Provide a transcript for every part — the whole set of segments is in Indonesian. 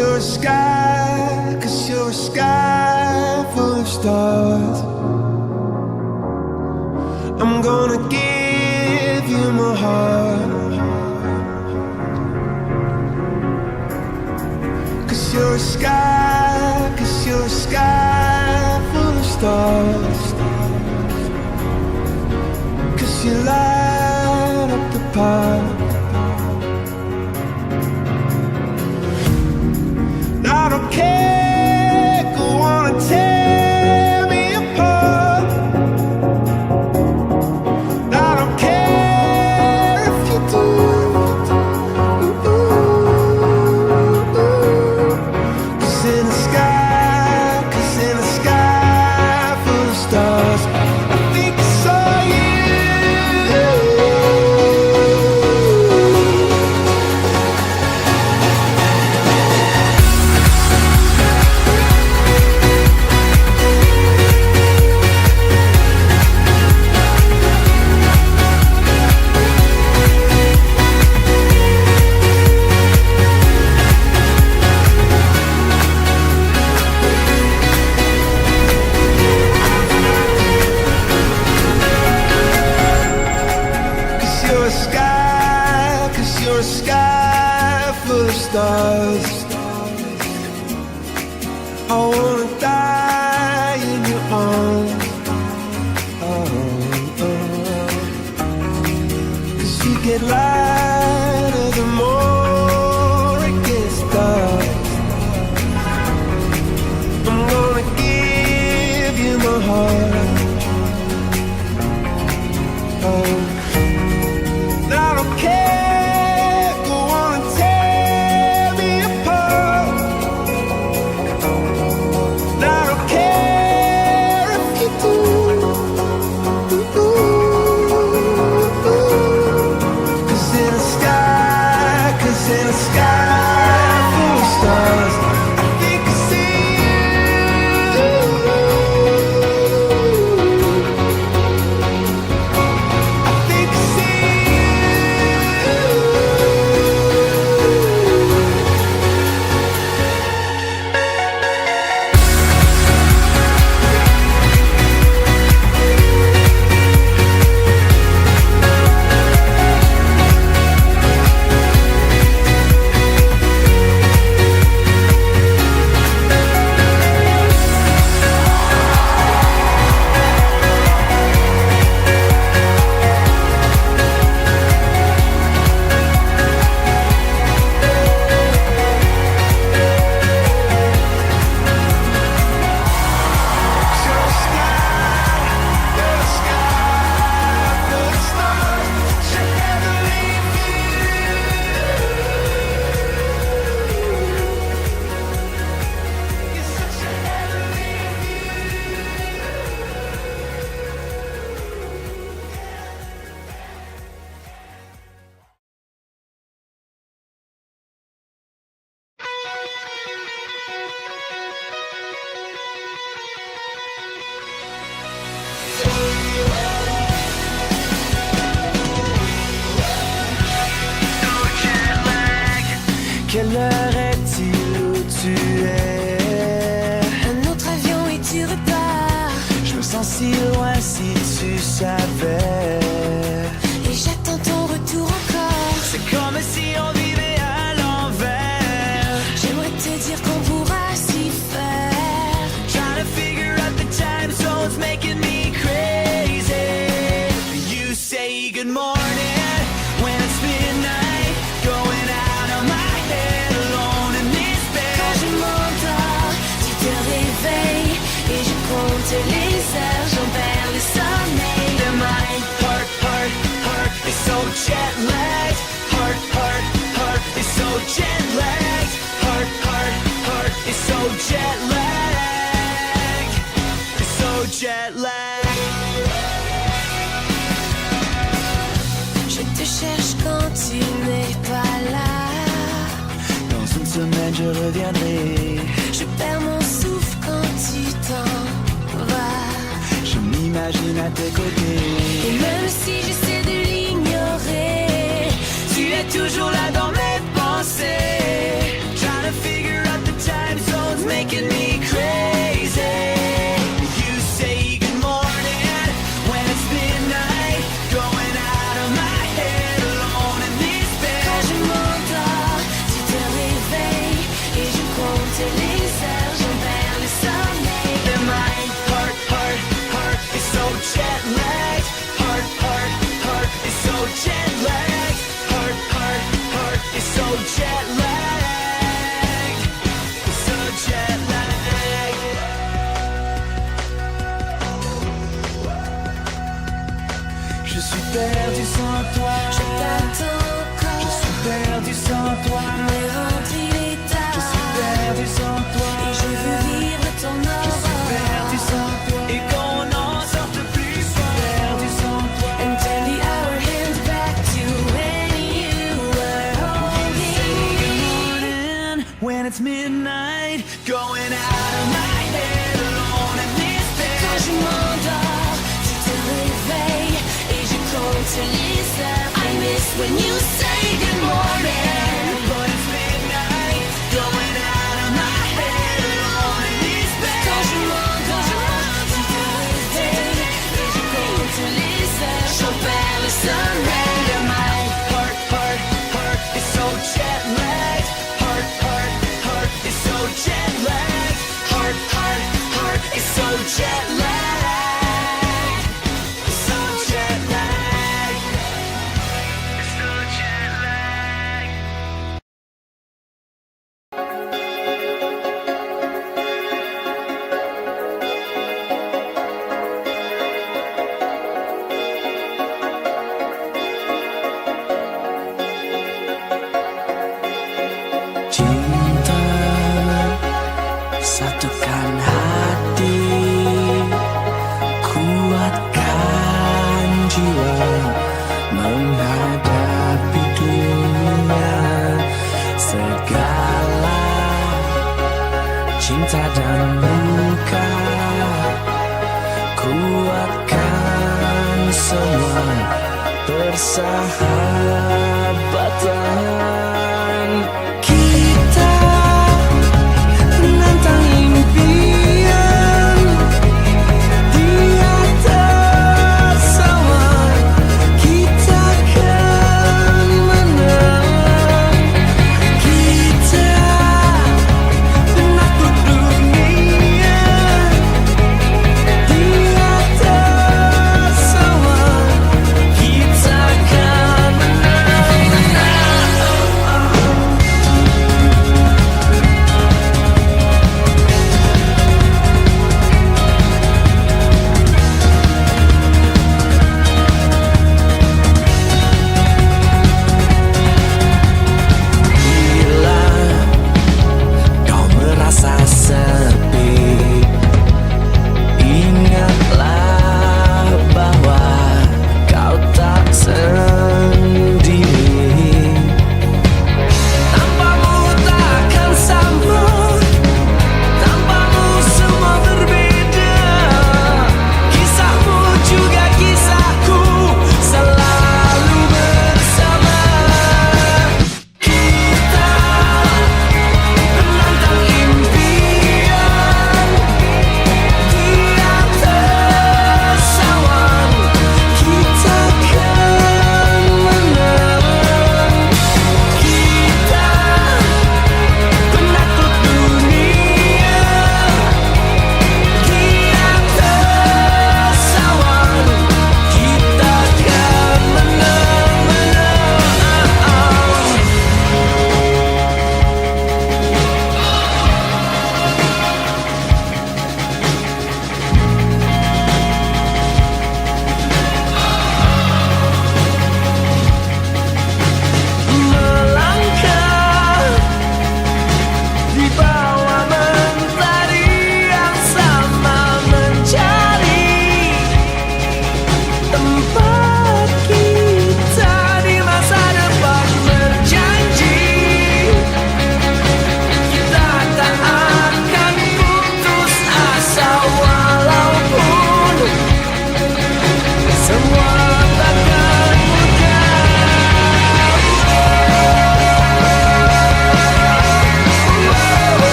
you're a sky, 'cause you're a sky full of stars. I'm gonna give you my heart, 'cause you're a sky, 'cause you're a sky full of stars. 'Cause you light up the park. I don't care, go on and tear me apart. I don't care if you do. Cause in the sky, 'cause in the sky full of stars, I think I saw you. You're a sky full of stars. I wanna die in your arms. Oh, oh. 'Cause you get lighter the more it gets dark. I'm gonna give you my heart. Oh, I don't care. In the sky full of stars, I think I see you. I think I see Quelle heure est-il où tu es? Un autre avion et tu repars. Je me sens si loin si tu savais. Et j'attends ton retour encore. C'est comme si on vivait à l'envers. J'aimerais te dire qu'on pourra s'y faire. Trying to figure out the time zones making me crazy. You say good morning when it's midnight. Going out of my head alone in this bed. Quand je m'endors, tu te réveilles. Et je compte les heures, j'en perds le sommeil. And my heart, heart, heart is so jet lagged. Heart, heart, heart is so jet lagged. Heart, heart, heart is so jet lagged. It's so jet lagged. Je te cherche quand tu n'es pas là. Dans une semaine je reviendrai. Je perds mon souffle quand tu t'en vas. Je m'imagine à tes côtés. Et même si j'essaie de l'ignorer, Tu es toujours là dans mes pensées. Trying to figure out jet lagged, so jet lagged. Je suis perdu sans toi. Je t'attends encore. Je suis perdu sans toi. Mais rentre, il est tard. Je suis perdu sans toi. Et je veux vivre ton Je suis perdu aurore. sans toi. Et qu'on n'en sorte plus fort. Perdu sans toi. And turn the hour hands back to when you were holding. When it's midnight, going out of my head alone in this Quand bed. je m'endors, tu te réveilles et je compte les heures. I miss when you say good morning. But it's midnight, going out of my head alone in this bed. Quand je m'endors, tu te réveilles et je compte les heures. J'en perds le sommeil de my Heart, heart, heart is so jet lagged. Heart, heart, heart is so jet lagged. Heart, heart, heart is so jet lagged. So jet lagged. So jet lagged. Cinta satukan hati, kuatkan jiwa menghadapi dunia. Segala cinta dan luka, kuatkan semua persahabatan. Kita menantang impian di atas awan. Kita akan menang. Kita penakluk dunia di atas awan. Kita akan menang.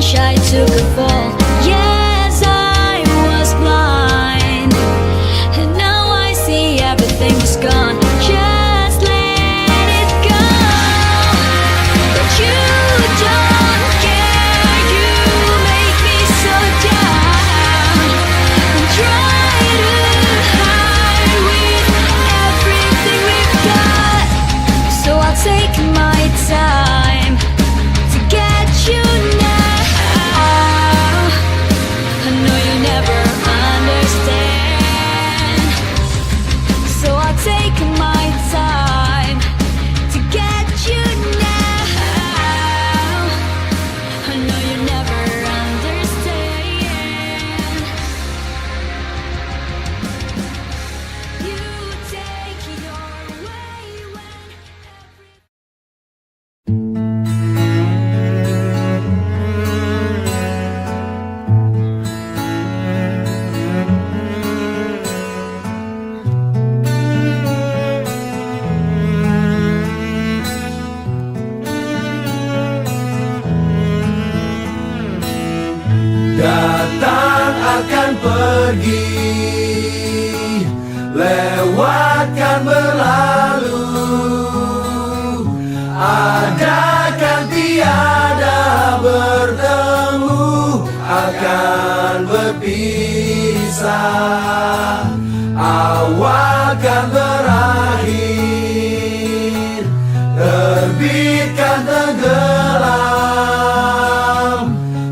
inch I took a fall. Yes, I was blind, and now I see everything was gone. Just let it go. But you don't care. You make me so down and try to hide with everything we've got. So I'll take my time to get you now. I know you never understand. So I'll take my time to get you now. I know you never understand. You take your way when Datang akan pergi, lewatkan berlalu. Ada kan tiada bertemu, akan berpisah. Awal kan berakhir, terbitkan tenggelam.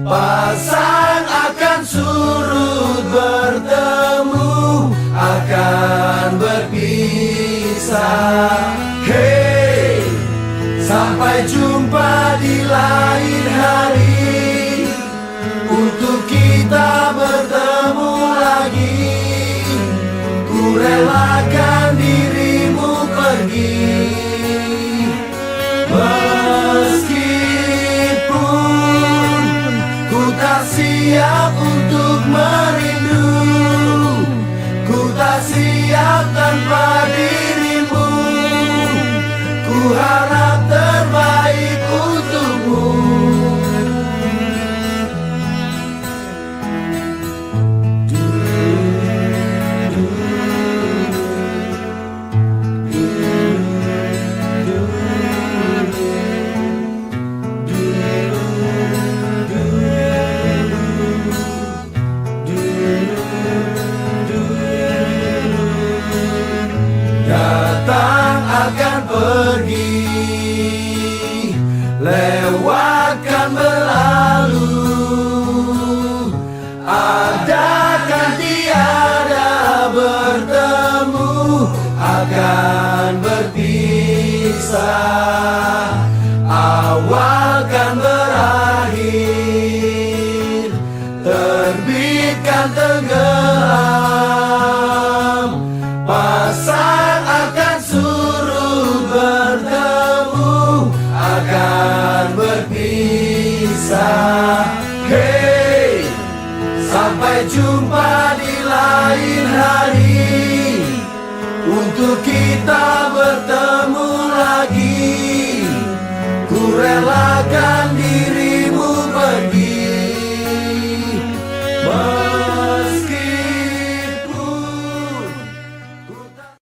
Pasang akan surut, bertemu akan berpisah. Hey, sampai jumpa di lain hari, untuk kita bertemu lagi. Ku relakan dirimu pergi, meskipun ku tak siap untuk merindu. Ku tak siap tanpa dirimu. Ku harap terbaik untukmu. Datang akan pergi, lewatkan berlalu. Ada kan tiada bertemu, akan berpisah. Awal kan berakhir, terbitkan tenggelam. Pasang akan surut, bertemu akan berpisah. Hey, sampai jumpa di lain hari, untuk kita bertemu lagi. Ku relakan